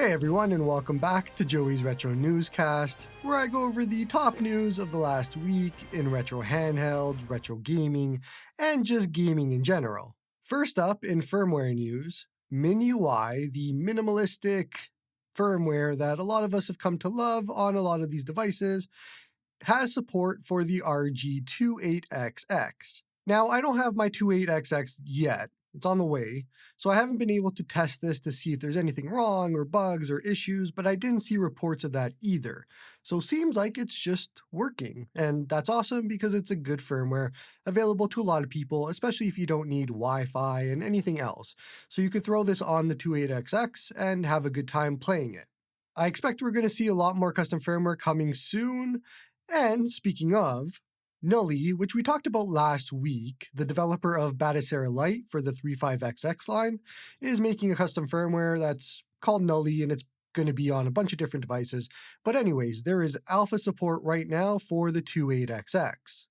Hey everyone, and welcome back to Joey's Retro Newscast, where I go over the top news of the last week in retro handhelds, retro gaming, and just gaming in general. First up in firmware news, MinUI, the minimalistic firmware that a lot of us have come to love on a lot of these devices, has support for the RG28XX. Now, I don't have my 28XX yet. It's on the way, so I haven't been able to test this to see if there's anything wrong or bugs or issues, but I didn't see reports of that either. So seems like it's just working, and that's awesome because it's a good firmware available to a lot of people, especially if you don't need Wi-Fi and anything else. So you could throw this on the 28XX and have a good time playing it. I expect we're going to see a lot more custom firmware coming soon, and speaking of, Nully, which we talked about last week, the developer of Batacera Lite for the 35XX line, is making a custom firmware that's called Nully, and it's going to be on a bunch of different devices. But anyways, there is alpha support right now for the 28XX.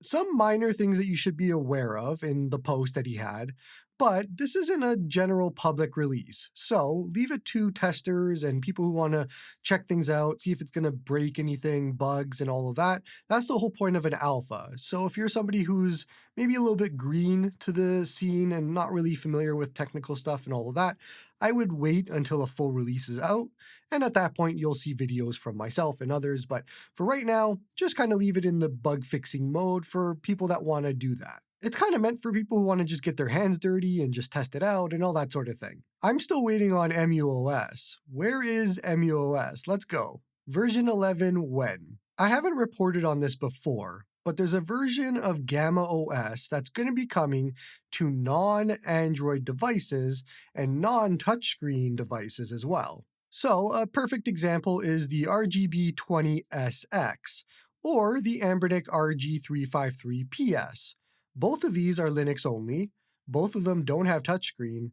Some minor things that you should be aware of in the post that he had, but this isn't a general public release. So leave it to testers and people who want to check things out, see if it's going to break anything, bugs, and all of that. That's the whole point of an alpha. So if you're somebody who's maybe a little bit green to the scene and not really familiar with technical stuff and all of that, I would wait until a full release is out. And at that point, you'll see videos from myself and others. But for right now, just kind of leave it in the bug fixing mode for people that want to do that. It's kind of meant for people who want to just get their hands dirty and just test it out and all that sort of thing. I'm still waiting on MUOS. Where is MUOS? Let's go. Version 11 when? I haven't reported on this before, but there's a version of Gamma OS that's going to be coming to non-Android devices and non-touchscreen devices as well. So a perfect example is the RGB20SX or the Anbernic RG353PS. Both of these are Linux only, both of them don't have touchscreen,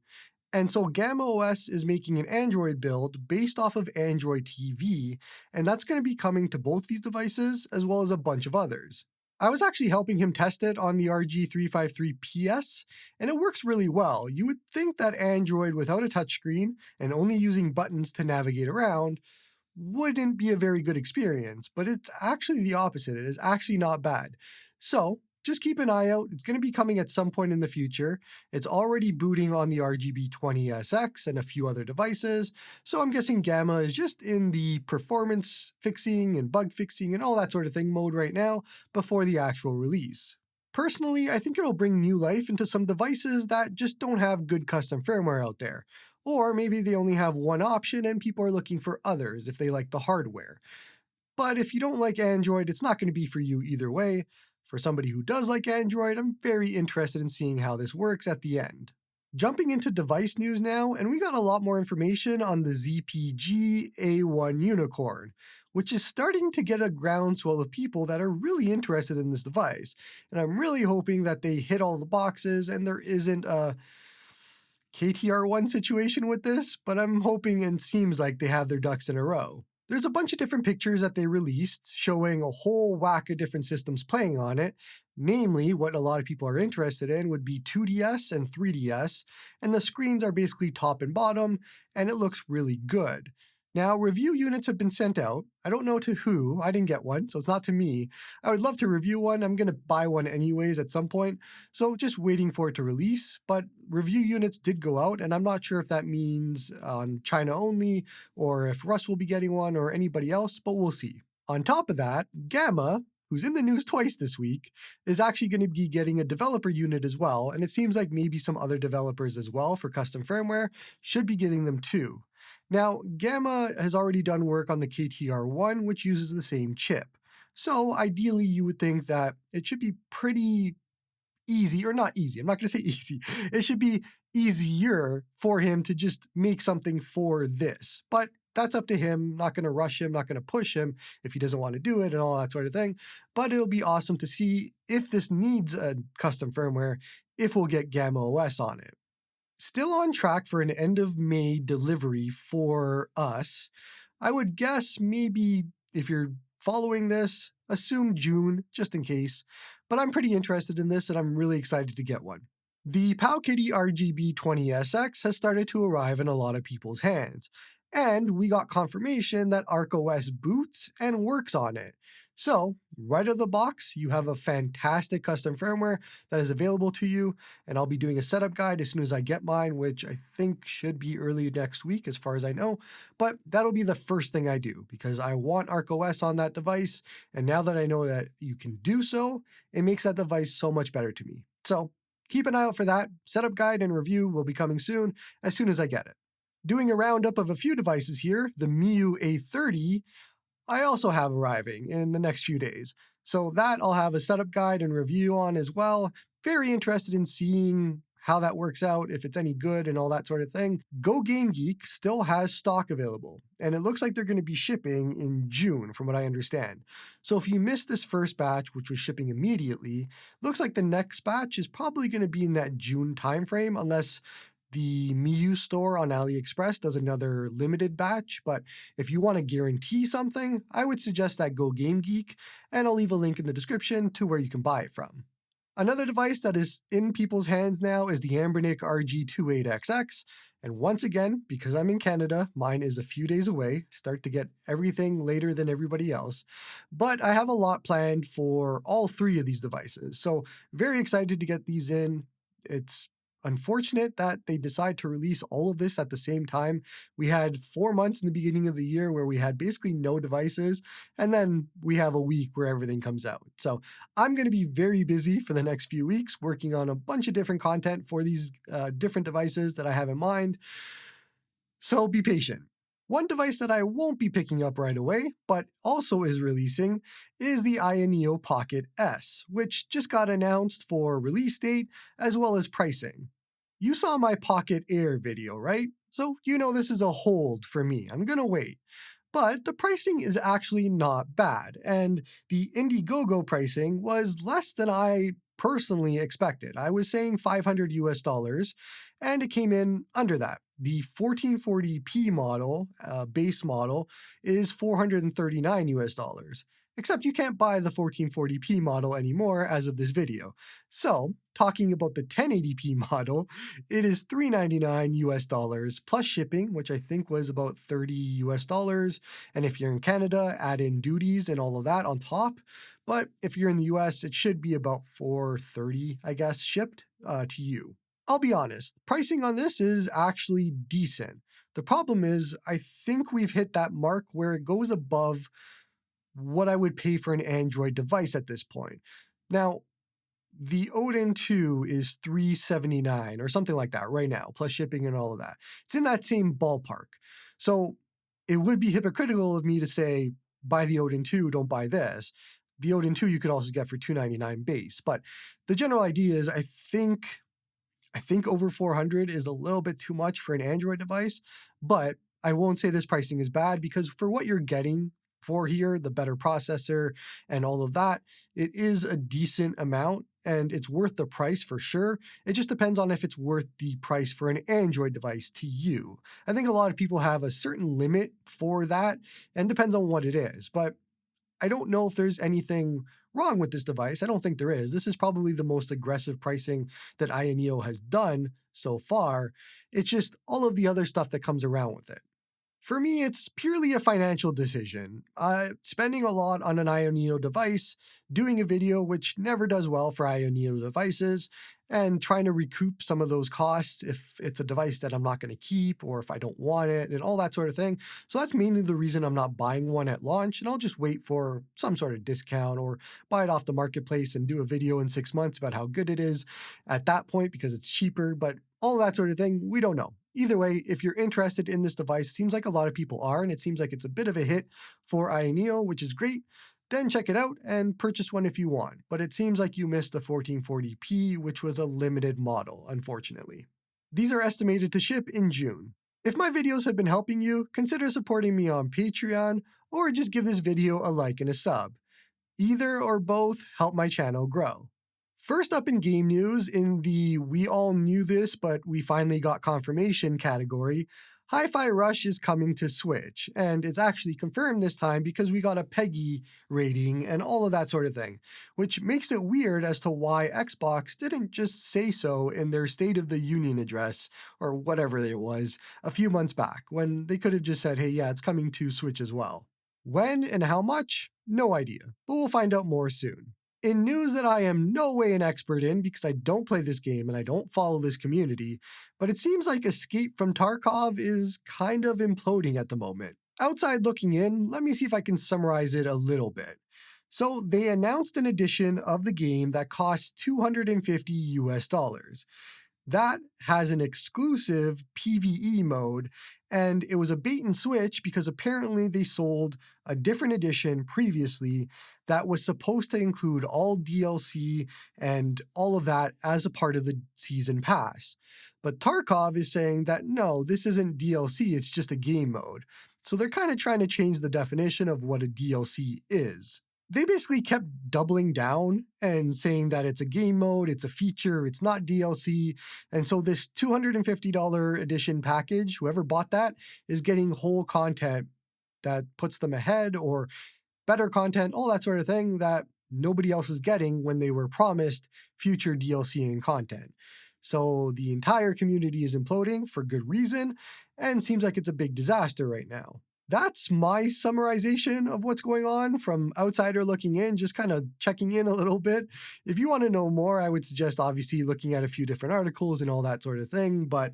and so Gamma OS is making an Android build based off of Android TV, and that's going to be coming to both these devices as well as a bunch of others. I was actually helping him test it on the RG353PS, and it works really well. You would think that Android without a touchscreen and only using buttons to navigate around wouldn't be a very good experience, but it's actually the opposite. It is actually not bad. So just keep an eye out. It's going to be coming at some point in the future. It's already booting on the RGB20SX and a few other devices, so I'm guessing Gamma is just in the performance fixing and bug fixing and all that sort of thing mode right now before the actual release. Personally, I think it'll bring new life into some devices that just don't have good custom firmware out there. Or maybe they only have one option and people are looking for others if they like the hardware. But if you don't like Android, it's not going to be for you either way. For somebody who does like Android, I'm very interested in seeing how this works at the end. Jumping into device news now, and we got a lot more information on the ZPG A1 unicorn, which is starting to get a groundswell of people that are really interested in this device. And I'm really hoping that they hit all the boxes and there isn't a KTR1 situation with this, but I'm hoping and seems like they have their ducks in a row. There's a bunch of different pictures that they released showing a whole whack of different systems playing on it. Namely, what a lot of people are interested in would be 2DS and 3DS, and the screens are basically top and bottom, and it looks really good. Now, review units have been sent out. I don't know to who. I didn't get one, so it's not to me. I would love to review one. I'm going to buy one anyways at some point, so just waiting for it to release. But review units did go out, and I'm not sure if that means on China only, or if Russ will be getting one, or anybody else, but we'll see. On top of that, Gamma, who's in the news twice this week, is actually going to be getting a developer unit as well, and it seems like maybe some other developers as well for custom firmware should be getting them too. Now, Gamma has already done work on the KTR1, which uses the same chip. So ideally, you would think that it should be pretty easy, or not easy, I'm not going to say easy. It should be easier for him to just make something for this. But that's up to him, not going to rush him, not going to push him if he doesn't want to do it and all that sort of thing. But it'll be awesome to see if this needs a custom firmware, if we'll get Gamma OS on it. Still on track for an end of May delivery for us. I would guess maybe if you're following this, assume June, just in case. But I'm pretty interested in this and I'm really excited to get one. The Powkitty RGB20SX has started to arrive in a lot of people's hands. And we got confirmation that ArcOS boots and works on it. So, right out of the box, you have a fantastic custom firmware that is available to you, and I'll be doing a setup guide as soon as I get mine, which I think should be early next week as far as I know, but that'll be the first thing I do because I want ArcOS on that device, and now that I know that you can do so, it makes that device so much better to me. So, keep an eye out for that. Setup guide and review will be coming soon as I get it. Doing a roundup of a few devices here, the Miu A30 I also have arriving in the next few days. So that I'll have a setup guide and review on as well. Very interested in seeing how that works out, if it's any good and all that sort of thing. Go Game Geek still has stock available, and it looks like they're going to be shipping in June from what I understand. So if you missed this first batch, which was shipping immediately, looks like the next batch is probably going to be in that June timeframe unless the Miu store on AliExpress does another limited batch, but if you want to guarantee something, I would suggest that Go Game Geek, and I'll leave a link in the description to where you can buy it from. Another device that is in people's hands now is the Anbernic RG28XX, and once again, because I'm in Canada, mine is a few days away, start to get everything later than everybody else, but I have a lot planned for all three of these devices, so very excited to get these in. It's unfortunate that they decide to release all of this at the same time. We had 4 months in the beginning of the year where we had basically no devices, and then we have a week where everything comes out. So I'm going to be very busy for the next few weeks working on a bunch of different content for these different devices that I have in mind. So be patient. One device that I won't be picking up right away, but also is releasing, is the Ioneo Pocket S, which just got announced for release date as well as pricing. You saw my Pocket Air video, right? So you know this is a hold for me. I'm gonna wait. But the pricing is actually not bad, and the Indiegogo pricing was less than I personally expected. I was saying 500 US dollars, and it came in under that. The 1440p model, base model, is 439 US dollars. Except you can't buy the 1440p model anymore as of this video. So, talking about the 1080p model, it is 399 US dollars plus shipping, which I think was about 30 US dollars. And if you're in Canada, add in duties and all of that on top. But if you're in the US, it should be about 430, I guess, shipped to you. I'll be honest, pricing on this is actually decent. The problem is, I think we've hit that mark where it goes above what I would pay for an Android device at this point. Now, the Odin 2 is $379 or something like that right now, plus shipping and all of that. It's in that same ballpark. So it would be hypocritical of me to say, buy the Odin 2, don't buy this. The Odin 2 you could also get for $299 base. But the general idea is I think over 400 is a little bit too much for an Android device, but I won't say this pricing is bad because for what you're getting for here, the better processor and all of that, it is a decent amount and it's worth the price for sure. It just depends on if it's worth the price for an Android device to you. I think a lot of people have a certain limit for that and depends on what it is, but I don't know if there's anything wrong with this device. I don't think there is. This is probably the most aggressive pricing that Ioneo has done so far. It's just all of the other stuff that comes around with it. For me, it's purely a financial decision. Spending a lot on an Ioneo device, doing a video which never does well for Ioneo devices, and trying to recoup some of those costs if it's a device that I'm not going to keep or if I don't want it and all that sort of thing. So that's mainly the reason I'm not buying one at launch, and I'll just wait for some sort of discount or buy it off the marketplace and do a video in 6 months about how good it is at that point because it's cheaper, but all that sort of thing, we don't know. Either way, if you're interested in this device, it seems like a lot of people are, and it seems like it's a bit of a hit for Ioneo, which is great. Then check it out and purchase one if you want. But it seems like you missed the 1440p, which was a limited model, unfortunately. These are estimated to ship in June. If my videos have been helping you, consider supporting me on Patreon, or just give this video a like and a sub. Either or both help my channel grow. First up in game news, in the we all knew this but we finally got confirmation category, Hi-Fi Rush is coming to Switch, and it's actually confirmed this time because we got a PEGI rating and all of that sort of thing, which makes it weird as to why Xbox didn't just say so in their State of the Union address, or whatever it was, a few months back, when they could have just said, hey, yeah, it's coming to Switch as well. When and how much? No idea, but we'll find out more soon. In news that I am no way an expert in because I don't play this game and I don't follow this community, but it seems like Escape from Tarkov is kind of imploding at the moment. Outside looking in, let me see if I can summarize it a little bit. So they announced an edition of the game that costs $250 US. That has an exclusive PvE mode, and it was a bait and switch because apparently they sold a different edition previously that was supposed to include all DLC and all of that as a part of the season pass. But Tarkov is saying that no, this isn't DLC, it's just a game mode. So they're kind of trying to change the definition of what a DLC is. They basically kept doubling down and saying that it's a game mode, it's a feature, it's not DLC. And so this $250 edition package, whoever bought that, is getting whole content that puts them ahead or better content, all that sort of thing that nobody else is getting when they were promised future DLC and content. So the entire community is imploding for good reason and seems like it's a big disaster right now. That's my summarization of what's going on from outsider looking in, just kind of checking in a little bit. If you want to know more, I would suggest obviously looking at a few different articles and all that sort of thing. But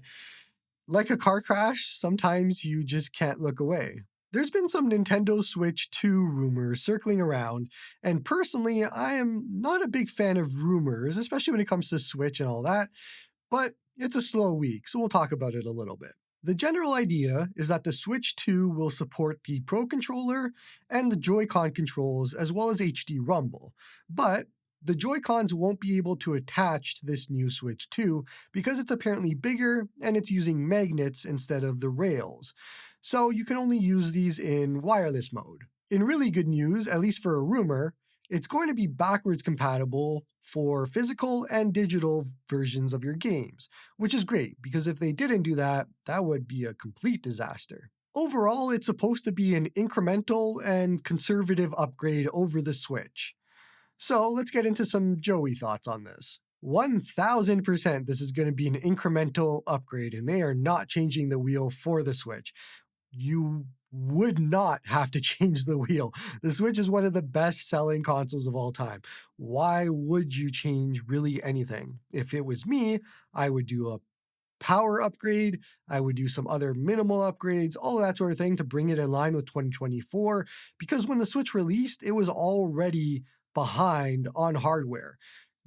like a car crash, sometimes you just can't look away. There's been some Nintendo Switch 2 rumors circling around, and personally, I am not a big fan of rumors, especially when it comes to Switch and all that, but it's a slow week, so we'll talk about it a little bit. The general idea is that the Switch 2 will support the Pro Controller and the Joy-Con controls as well as HD Rumble, but the Joy-Cons won't be able to attach to this new Switch 2 because it's apparently bigger and it's using magnets instead of the rails. So you can only use these in wireless mode. In really good news, at least for a rumor, it's going to be backwards compatible for physical and digital versions of your games, which is great because if they didn't do that, that would be a complete disaster. Overall, it's supposed to be an incremental and conservative upgrade over the Switch. So let's get into some Joey thoughts on this. 1000% this is going to be an incremental upgrade and they are not changing the wheel for the Switch. You would not have to change the wheel. The Switch is one of the best selling consoles of all time. Why would you change really anything? If it was me, I would do a power upgrade. I would do some other minimal upgrades, all of that sort of thing to bring it in line with 2024. Because when the Switch released, it was already behind on hardware.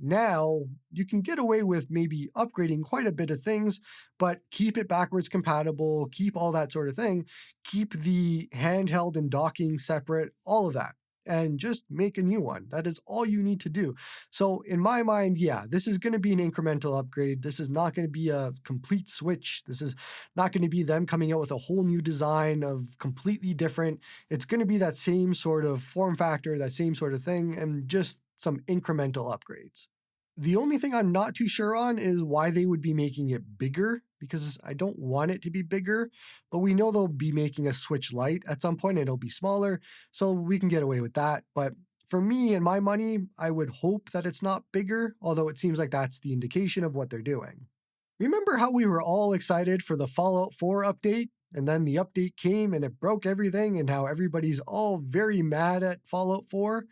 Now, you can get away with maybe upgrading quite a bit of things, but keep it backwards compatible, keep all that sort of thing, keep the handheld and docking separate, all of that, and just make a new one. That is all you need to do. So in my mind, yeah, this is going to be an incremental upgrade. This is not going to be a complete switch. This is not going to be them coming out with a whole new design of completely different. It's going to be that same sort of form factor, that same sort of thing, and just some incremental upgrades. The only thing I'm not too sure on is why they would be making it bigger, because I don't want it to be bigger, but we know they'll be making a Switch Lite at some point and it'll be smaller, so we can get away with that. But for me and my money, I would hope that it's not bigger, although it seems like that's the indication of what they're doing. Remember how we were all excited for the Fallout 4 update? And then the update came and it broke everything, and how everybody's all very mad at Fallout 4?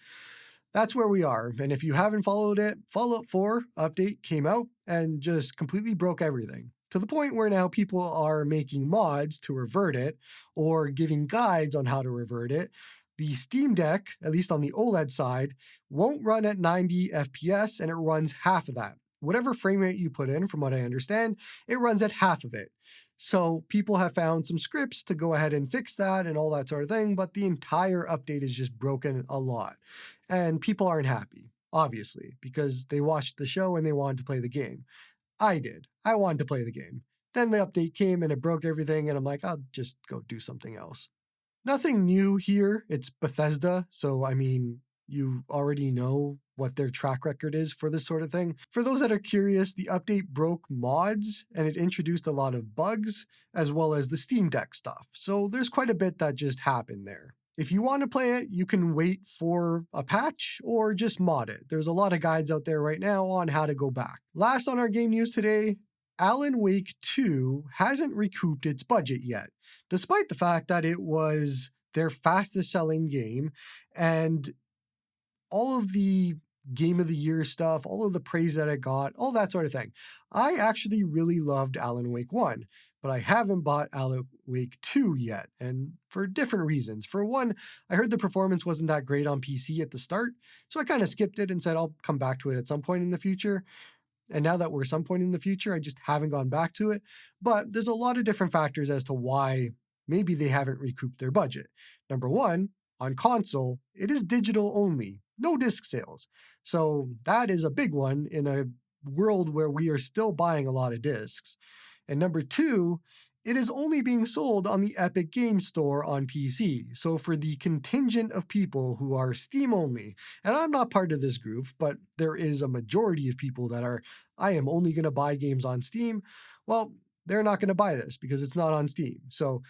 That's where we are. And if you haven't followed it, Fallout 4 update came out and just completely broke everything. To the point where now people are making mods to revert it or giving guides on how to revert it. The Steam Deck, at least on the OLED side, won't run at 90 FPS and it runs half of that. Whatever frame rate you put in, from what I understand, it runs at half of it. So people have found some scripts to go ahead and fix that and all that sort of thing, but the entire update is just broken a lot. And people aren't happy, obviously, because they watched the show and they wanted to play the game. I did. I wanted to play the game. Then the update came and it broke everything, and I'm like, I'll just go do something else. Nothing new here. It's Bethesda, so I mean, you already know what their track record is for this sort of thing. For those that are curious, the update broke mods and it introduced a lot of bugs as well as the Steam Deck stuff. So there's quite a bit that just happened there. If you want to play it, you can wait for a patch or just mod it. There's a lot of guides out there right now on how to go back. Last on our game news today, Alan Wake 2 hasn't recouped its budget yet, despite the fact that it was their fastest selling game and all of the game of the year stuff, all of the praise that it got, all that sort of thing. I actually really loved Alan Wake 1, but I haven't bought Alan Wake 2 yet, and for different reasons. For one, I heard the performance wasn't that great on PC at the start, so I kind of skipped it and said I'll come back to it at some point in the future. And now that we're some point in the future, I just haven't gone back to it. But there's a lot of different factors as to why maybe they haven't recouped their budget. Number one, on console, it is digital only, no disc sales. So that is a big one in a world where we are still buying a lot of discs. And number two, it is only being sold on the Epic Games Store on PC. So for the contingent of people who are Steam only, and I'm not part of this group, but there is a majority of people that are, I am only going to buy games on Steam. Well, they're not going to buy this because it's not on Steam. So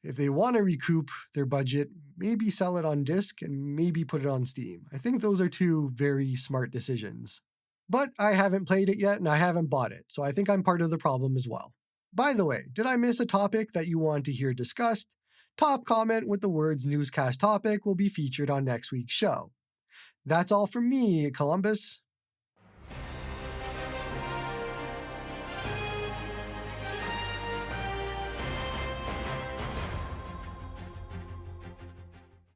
if they want to recoup their budget, maybe sell it on disc and maybe put it on Steam. I think those are two very smart decisions. But I haven't played it yet and I haven't bought it, so I think I'm part of the problem as well. By the way, did I miss a topic that you want to hear discussed? Top comment with the words newscast topic will be featured on next week's show. That's all from me, Columbus.